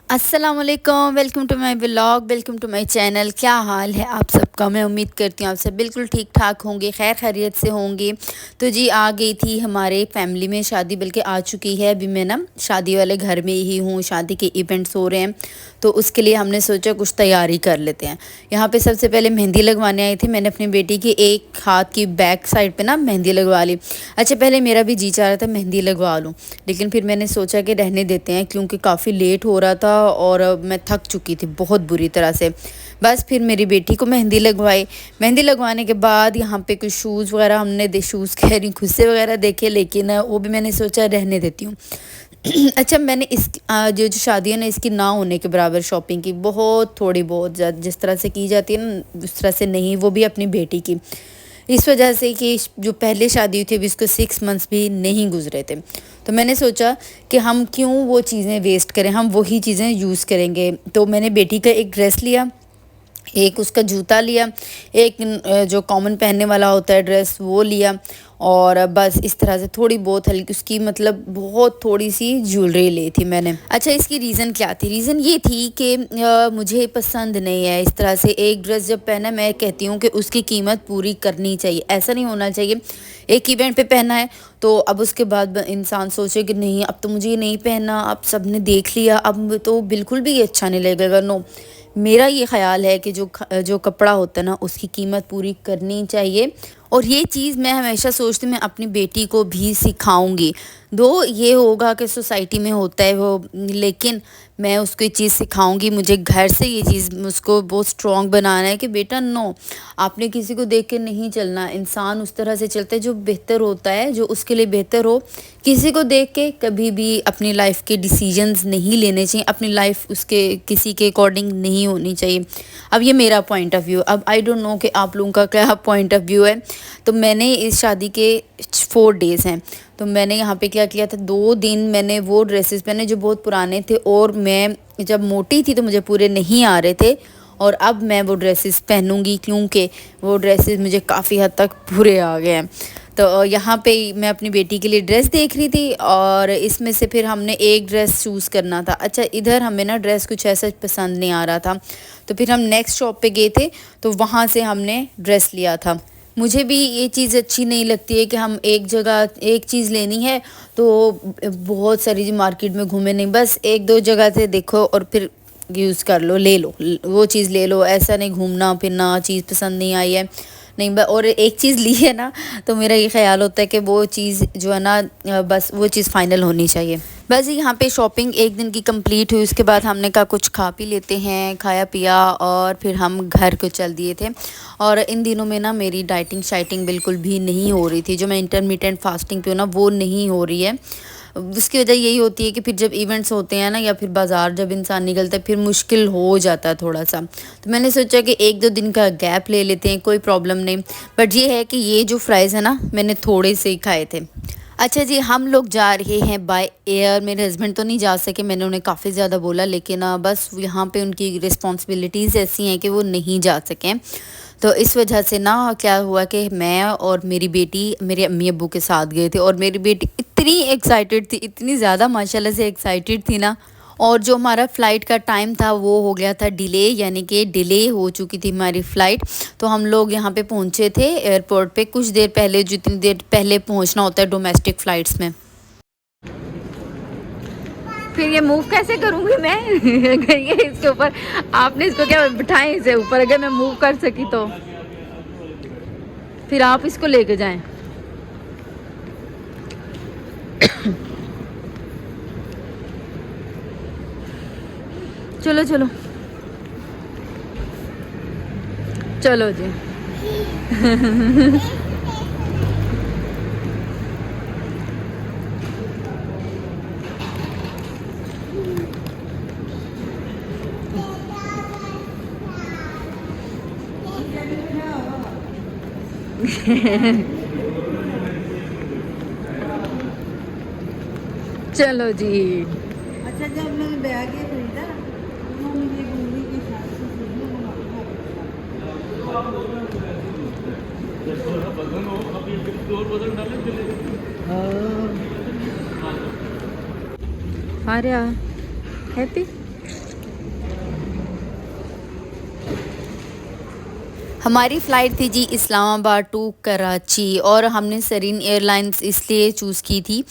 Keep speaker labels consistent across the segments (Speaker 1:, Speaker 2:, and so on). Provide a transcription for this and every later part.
Speaker 1: अस्सलामुअलैकुम, welcome to my vlog, welcome to my channel. क्या हाल है आप सबका? मैं उम्मीद करती हूँ आप सब बिल्कुल ठीक ठाक होंगे, खैर खैरियत से होंगे। तो जी आ गई थी हमारे फैमिली में शादी, बल्कि आ चुकी है। अभी मैं ना शादी वाले घर में ही हूँ, शादी के इवेंट्स हो रहे हैं, तो उसके लिए हमने सोचा कुछ तैयारी कर लेते हैं। यहाँ पे सबसे पहले मेहंदी लगवाने आई थी। मैंने अपनी बेटी की एक हाथ की बैक साइड पे ना मेहंदी लगवा ली। अच्छा, पहले मेरा भी जी चाह रहा था मेहंदी लगवा लूँ, लेकिन फिर मैंने सोचा कि रहने देते हैं, क्योंकि काफ़ी लेट हो रहा था और मैं थक चुकी थी बहुत बुरी तरह से। बस फिर मेरी बेटी को मेहंदी लगवाई। मेहंदी लगवाने के बाद यहाँ पे कुछ शूज़ वगैरह हमने शूज़ कह रही खुस्से वगैरह देखे, लेकिन वो भी मैंने सोचा रहने देती हूँ। अच्छा, मैंने इस जो जो शादी है ना, इसकी ना होने के बराबर शॉपिंग की, बहुत थोड़ी बहुत, जिस तरह से की जाती है ना उस तरह से नहीं, वो भी अपनी बेटी की। इस वजह से कि जो पहले शादी हुई थी अभी उसको 6 मंथ्स भी नहीं गुजरे थे, तो मैंने सोचा कि हम क्यों वो चीज़ें वेस्ट करें, हम वही चीज़ें यूज़ करेंगे। तो मैंने बेटी का एक ड्रेस लिया, एक उसका जूता लिया, एक जो कॉमन पहनने वाला होता है ड्रेस वो लिया, और बस इस तरह से थोड़ी बहुत हल्की उसकी मतलब बहुत थोड़ी सी ज्वेलरी ली थी मैंने। अच्छा, इसकी रीज़न क्या थी? रीज़न ये थी कि मुझे पसंद नहीं है इस तरह से एक ड्रेस जब पहना, मैं कहती हूँ कि उसकी कीमत पूरी करनी चाहिए। ऐसा नहीं होना चाहिए एक इवेंट पे पहना है तो अब उसके बाद इंसान सोचे कि नहीं अब तो मुझे ये नहीं पहनना, अब सबने देख लिया, अब तो बिल्कुल भी ये अच्छा नहीं लगेगा। नो, मेरा ये ख़्याल है कि जो कपड़ा होता है ना उसकी कीमत पूरी करनी चाहिए, और ये चीज़ मैं हमेशा सोचती हूँ मैं अपनी बेटी को भी सिखाऊंगी। दो ये होगा कि सोसाइटी में होता है वो, लेकिन मैं उसको ये चीज़ सिखाऊंगी। मुझे घर से ये चीज़ उसको बहुत स्ट्रॉन्ग बनाना है कि बेटा नो, आपने किसी को देख के नहीं चलना। इंसान उस तरह से चलता है जो बेहतर होता है, जो उसके लिए बेहतर हो। किसी को देख के कभी भी अपनी लाइफ के डिसीजंस नहीं लेने चाहिए, अपनी लाइफ उसके किसी के अकॉर्डिंग नहीं होनी चाहिए। अब ये मेरा पॉइंट ऑफ व्यू, अब आई डोंट नो कि आप लोगों का क्या पॉइंट ऑफ व्यू है। तो मैंने इस शादी के 4 डेज़ हैं, तो मैंने यहाँ पे क्या किया था, 2 दिन मैंने वो ड्रेसेस पहने जो बहुत पुराने थे, और मैं जब मोटी थी तो मुझे पूरे नहीं आ रहे थे, और अब मैं वो ड्रेसेस पहनूंगी क्योंकि वो ड्रेसेस मुझे काफ़ी हद तक पूरे आ गए हैं। तो यहाँ पे मैं अपनी बेटी के लिए ड्रेस देख रही थी, और इसमें से फिर हमने एक ड्रेस चूज़ करना था। अच्छा, इधर हमें ना ड्रेस कुछ ऐसा पसंद नहीं आ रहा था, तो फिर हम नेक्स्ट शॉप पे गए थे, तो वहाँ से हमने ड्रेस लिया था। मुझे भी ये चीज़ अच्छी नहीं लगती है कि हम एक जगह एक चीज़ लेनी है तो बहुत सारी मार्केट में घूमे नहीं, बस एक दो जगह से देखो और फिर यूज़ कर लो, ले लो वो चीज़ ले लो। ऐसा नहीं घूमना फिरना, चीज़ पसंद नहीं आई है नहीं, और एक चीज़ ली है ना, तो मेरा ये ख्याल होता है कि वो चीज़ जो है ना बस वो चीज़ फ़ाइनल होनी चाहिए। बस यहाँ पे शॉपिंग एक दिन की कंप्लीट हुई, उसके बाद हमने कहा कुछ खा पी लेते हैं, खाया पिया और फिर हम घर को चल दिए थे। और इन दिनों में ना मेरी डाइटिंग शाइटिंग बिल्कुल भी नहीं हो रही थी, जो मैं इंटरमीडिएट फास्टिंग पे हूँ ना वो नहीं हो रही है। उसकी वजह यही होती है कि फिर जब इवेंट्स होते हैं ना, या फिर बाज़ार जब इंसान निकलता है, फिर मुश्किल हो जाता है थोड़ा सा। तो मैंने सोचा कि 1-2 दिन का गैप ले लेते हैं, कोई प्रॉब्लम नहीं। बट ये है कि ये जो फ्राइज़ है ना मैंने थोड़े से ही खाए थे। अच्छा जी, हम लोग जा रहे हैं बाय एयर। मेरे हस्बैंड तो नहीं जा सके, मैंने उन्हें काफ़ी ज़्यादा बोला, लेकिन बस यहाँ पे उनकी रिस्पॉन्सिबिलिटीज़ ऐसी हैं कि वो नहीं जा सकें। तो इस वजह से ना क्या हुआ कि मैं और मेरी बेटी मेरे अम्मी अब्बू के साथ गए थे, और मेरी बेटी इतनी एक्साइटेड थी, इतनी ज़्यादा माशाल्लाह से एक्साइटेड थी ना। और जो हमारा फ़्लाइट का टाइम था वो हो गया था डिले, यानी कि डिले हो चुकी थी हमारी फ़्लाइट। तो हम लोग यहाँ पे पहुँचे थे एयरपोर्ट पे कुछ देर पहले, जितनी देर पहले पहुँचना होता है डोमेस्टिक फ़्लाइट्स में। फिर ये मूव कैसे करूँगी मैं? ये इसके ऊपर आपने इसको क्या बिठाएं इसे ऊपर, अगर मैं मूव कर सकी तो फिर आप इसको लेके जाएं। चलो चलो चलो जी। चलो जी।
Speaker 2: अच्छा, जब मैंने बैग ये खरीदा तो मुझे घूमने के हिसाब से
Speaker 1: आर्या हैप्पी हमारी फ़्लाइट थी जी इस्लामाबाद टू कराची और हमने सरीन एयरलाइंस इसलिए चूज़ की थी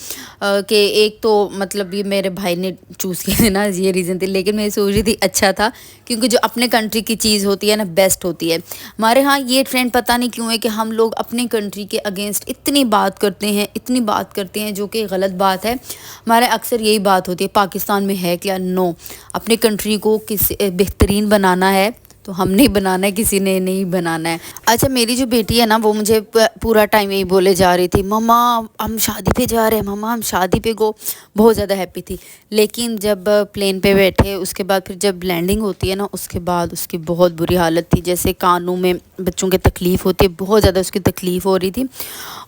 Speaker 1: कि एक तो मतलब ये मेरे भाई ने चूज़ किया था ना, ये रीज़न थे। लेकिन मैं सोच रही थी अच्छा था, क्योंकि जो अपने कंट्री की चीज़ होती है ना बेस्ट होती है। हमारे यहाँ ये ट्रेंड पता नहीं क्यों है कि हम लोग अपने कंट्री के अगेंस्ट इतनी बात करते हैं, इतनी बात करते हैं, जो कि गलत बात है। हमारे अक्सर यही बात होती है, पाकिस्तान में है क्या? नो, अपनी कंट्री को किस बेहतरीन बनाना है तो हमने ही बनाना है, किसी ने नहीं बनाना है। अच्छा, मेरी जो बेटी है ना वो मुझे पूरा टाइम यही बोले जा रही थी, मम्मा हम शादी पे जा रहे हैं, मम्मा हम शादी पे गो। बहुत ज़्यादा हैप्पी थी। लेकिन जब प्लेन पे बैठे उसके बाद फिर जब लैंडिंग होती है ना उसके बाद उसकी बहुत बुरी हालत थी। जैसे कानों में बच्चों की तकलीफ़ होती है, बहुत ज़्यादा उसकी तकलीफ़ हो रही थी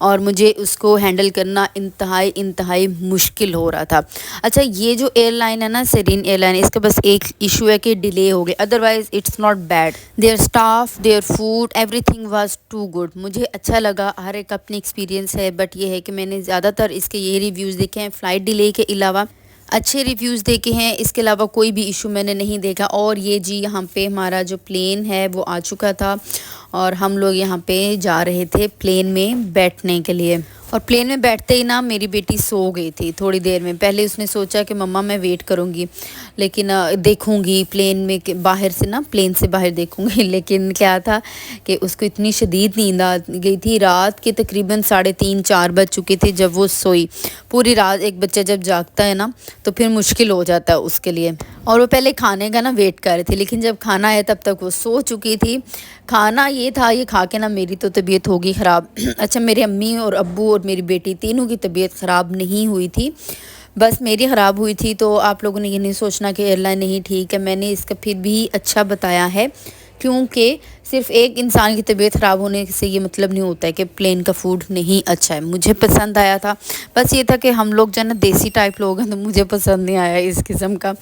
Speaker 1: और मुझे उसको हैंडल करना इंतहाई मुश्किल हो रहा था। अच्छा, ये जो एयरलाइन है ना सरीन एयरलाइन, इसका बस एक इशू है कि डिले हो गए, otherwise it's not bad. Their staff, their food, everything was too good. मुझे अच्छा लगा, हर एक अपनी एक्सपीरियंस है, बट ये है कि मैंने ज़्यादातर इसके ये रिव्यूज़ देखे हैं फ़्लाइट डिले के अलावा, अच्छे रिव्यूज़ देखे हैं, इसके अलावा कोई भी इशू मैंने नहीं देखा। और ये जी यहाँ पे हमारा जो प्लेन है वो आ चुका था और हम लोग यहाँ पे जा रहे थे प्लेन में बैठने के लिए। और प्लेन में बैठते ही ना मेरी बेटी सो गई थी थोड़ी देर में। पहले उसने सोचा कि मम्मा मैं वेट करूँगी, लेकिन देखूँगी प्लेन में बाहर से ना, प्लेन से बाहर देखूँगी। लेकिन क्या था कि उसको इतनी शदीद नींद आ गई थी, रात के तकरीबन 3:30-4 बज चुके थे जब वो सोई। पूरी रात एक बच्चा जब जागता है ना तो फिर मुश्किल हो जाता है उसके लिए। और वो पहले खाने का ना वेट कर रही थी, लेकिन जब खाना आया तब तक वो सो चुकी थी। खाना ये था, ये खा के ना मेरी तो तबीयत होगी ख़राब। अच्छा, मेरे अम्मी और अब्बू और मेरी बेटी तीनों की तबीयत ख़राब नहीं हुई थी, बस मेरी ख़राब हुई थी। तो आप लोगों ने ये नहीं सोचना कि एयरलाइन नहीं ठीक है, मैंने इसका फिर भी अच्छा बताया है, क्योंकि सिर्फ एक इंसान की तबीयत ख़राब होने से ये मतलब नहीं होता है कि प्लेन का फ़ूड नहीं अच्छा है। मुझे पसंद आया था, बस ये था कि हम लोग जो है ना देसी टाइप लोग हैं तो मुझे पसंद नहीं आया इस किस्म का।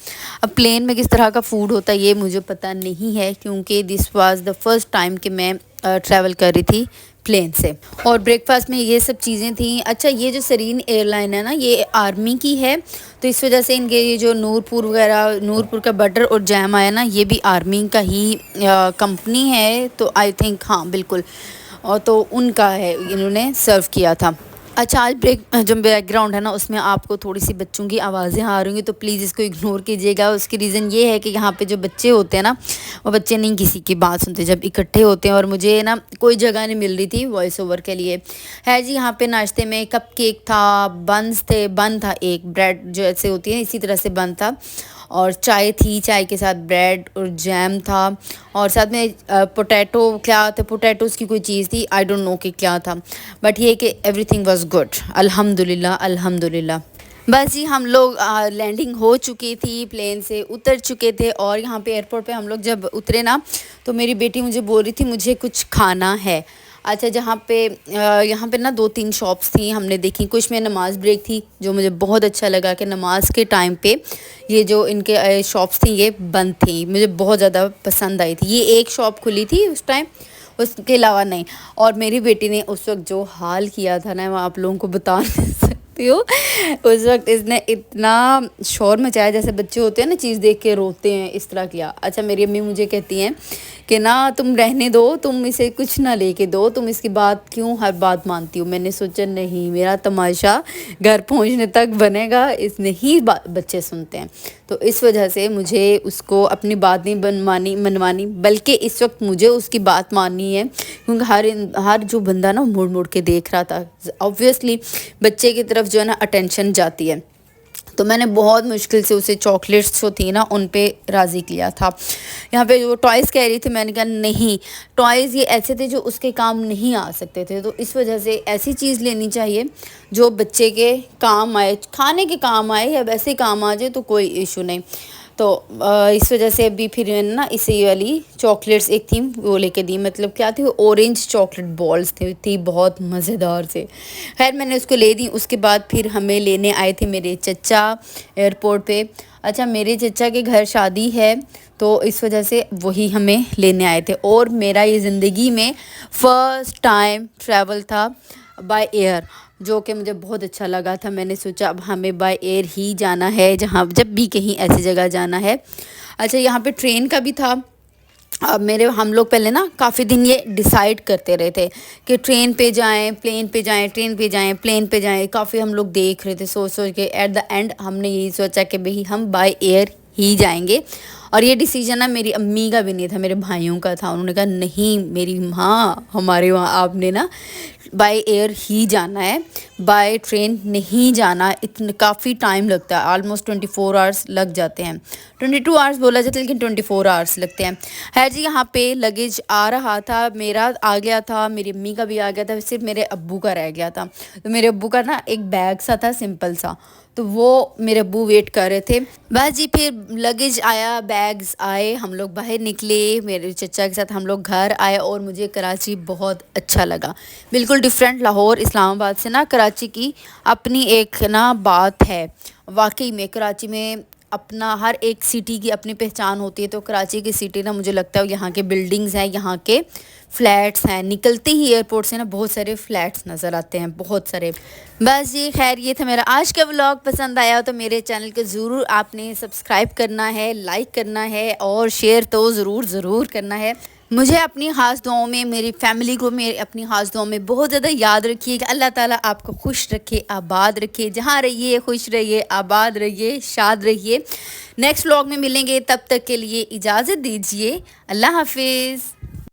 Speaker 1: अब प्लेन में किस तरह का फ़ूड होता है ये मुझे पता नहीं है, क्योंकि this was the first time कि मैं ट्रैवल कर रही थी प्लेन से। और ब्रेकफास्ट में ये सब चीज़ें थी। अच्छा, ये जो सरीन एयरलाइन है ना ये आर्मी की है, तो इस वजह से इनके ये जो नूरपुर वगैरह, नूरपुर का बटर और जैम आया ना ये भी आर्मी का ही कंपनी है, तो आई थिंक हाँ बिल्कुल, और तो उनका है, इन्होंने सर्व किया था। अच्छा, आज जो बैकग्राउंड है ना उसमें आपको थोड़ी सी बच्चों की आवाज़ें आ रही होंगी, तो प्लीज़ इसको इग्नोर कीजिएगा। उसकी रीज़न ये है कि यहाँ पे जो बच्चे होते हैं ना वो बच्चे नहीं किसी की बात सुनते जब इकट्ठे होते हैं, और मुझे ना कोई जगह नहीं मिल रही थी वॉइस ओवर के लिए। है जी, यहाँ पे नाश्ते में कप केक था, बन्स थे, बन था एक, ब्रेड जो ऐसे होती है इसी तरह से बन था, और चाय थी, चाय के साथ ब्रेड और जैम था, और साथ में पोटैटो, क्या था पोटैटोज़ की कोई चीज़ थी, आई डोंट नो कि क्या था, बट ये कि एवरीथिंग वाज गुड, अल्हम्दुलिल्लाह अल्हम्दुलिल्लाह। बस जी, हम लोग लैंडिंग हो चुकी थी, प्लेन से उतर चुके थे, और यहाँ पे एयरपोर्ट पे हम लोग जब उतरे ना तो मेरी बेटी मुझे बोल रही थी मुझे कुछ खाना है। अच्छा, यहाँ पे ना 2-3 शॉप्स थी हमने देखी, कुछ में नमाज़ ब्रेक थी, जो मुझे बहुत अच्छा लगा कि नमाज के टाइम पे ये जो इनके शॉप्स थी ये बंद थी, मुझे बहुत ज़्यादा पसंद आई थी। ये एक शॉप खुली थी उस टाइम, उसके अलावा नहीं। और मेरी बेटी ने उस वक्त जो हाल किया था ना, मैं आप लोगों को बता नहीं सकती हूँ। उस वक्त इसने इतना शोर मचाया, जैसे बच्चे होते हैं ना चीज़ देख के रोते हैं, इस तरह किया। अच्छा, मेरी अम्मी मुझे कहती हैं कि ना तुम रहने दो, तुम इसे कुछ ना लेके दो, तुम इसकी बात क्यों हर बात मानती हो। मैंने सोचा नहीं, मेरा तमाशा घर पहुंचने तक बनेगा, इसने ही बच्चे सुनते हैं, तो इस वजह से मुझे उसको अपनी बात नहीं मनवानी, बल्कि इस वक्त मुझे उसकी बात माननी है, क्योंकि हर जो बंदा ना मुड़ मुड़ के देख रहा था, ऑब्वियसली बच्चे की तरफ जो है ना अटेंशन जाती है। तो मैंने बहुत मुश्किल से उसे चॉकलेट्स जो थी ना उन पे राज़ी किया था। यहाँ पे जो टॉयज़ कह रही थी, मैंने कहा नहीं, टॉयज़ ये ऐसे थे जो उसके काम नहीं आ सकते थे, तो इस वजह से ऐसी चीज़ लेनी चाहिए जो बच्चे के काम आए, खाने के काम आए या वैसे काम आ जाए तो कोई इशू नहीं। तो इस वजह से अभी फिर मैंने ना इसे वाली चॉकलेट्स एक थी वो लेके दी, मतलब क्या थी, ऑरेंज चॉकलेट बॉल्स थी बहुत मज़ेदार से। खैर मैंने उसको ले दी। उसके बाद फिर हमें लेने आए थे मेरे चचा एयरपोर्ट पे। अच्छा, मेरे चचा के घर शादी है, तो इस वजह से वही हमें लेने आए थे, और मेरा ये ज़िंदगी में फ़र्स्ट टाइम ट्रैवल था बाय एयर, जो कि मुझे बहुत अच्छा लगा था। मैंने सोचा अब हमें बाय एयर ही जाना है जहाँ जब भी कहीं ऐसी जगह जाना है। अच्छा, यहाँ पे ट्रेन का भी था, अब मेरे हम लोग पहले ना काफ़ी दिन ये डिसाइड करते रहे थे कि ट्रेन पे जाएं, प्लेन पे जाएं, ट्रेन पे जाएं, प्लेन पे जाएं। काफ़ी हम लोग देख रहे थे, सोच सोच के एट द एंड हमने यही सोचा कि भाई हम बाय एयर ही जाएंगे। और ये डिसीजन ना मेरी अम्मी का भी नहीं था, मेरे भाइयों का था। उन्होंने कहा नहीं मेरी माँ, हमारे वहाँ आपने ना बाय एयर ही जाना है, बाय ट्रेन नहीं जाना। इतने काफ़ी टाइम लगता है, ऑलमोस्ट 24 आवर्स लग जाते हैं। 22 आवर्स बोला जाता है लेकिन 24 आवर्स लगते हैं। है जी, यहाँ पे लगेज आ रहा था, मेरा आ गया था, मेरी अम्मी का भी आ गया था, सिर्फ मेरे अब्बू का रह गया था। तो मेरे अब्बू का ना एक बैग सा था सिंपल सा, तो वो मेरे अब्बू वेट कर रहे थे। बस जी फिर लगेज आया, बैग्स आए, हम लोग बाहर निकले, मेरे चचा के साथ हम लोग घर आए। और मुझे कराची बहुत अच्छा लगा, बिल्कुल डिफरेंट। लाहौर इस्लामाबाद से ना कराची की अपनी एक ना बात है। वाकई में कराची में अपना हर एक सिटी की अपनी पहचान होती है। तो कराची की सिटी ना मुझे लगता है यहाँ के बिल्डिंग्स हैं, यहाँ के फ्लैट्स हैं, निकलते ही एयरपोर्ट से ना बहुत सारे फ्लैट्स नज़र आते हैं, बहुत सारे। बस ये खैर ये था मेरा आज का व्लॉग। पसंद आया हो तो मेरे चैनल को ज़रूर आपने सब्सक्राइब करना है, लाइक करना है और शेयर तो ज़रूर करना है। मुझे अपनी ख़ास दुआओं में, मेरी फैमिली को मेरी अपनी ख़ास दुआओं में बहुत ज़्यादा याद रखिएगा। अल्लाह ताला आपको खुश रखे, आबाद रखे, जहाँ रहिए खुश रहिए, आबाद रहिए, शाद रहिए। नेक्स्ट व्लॉग में मिलेंगे, तब तक के लिए इजाज़त दीजिए। अल्लाह हाफिज़।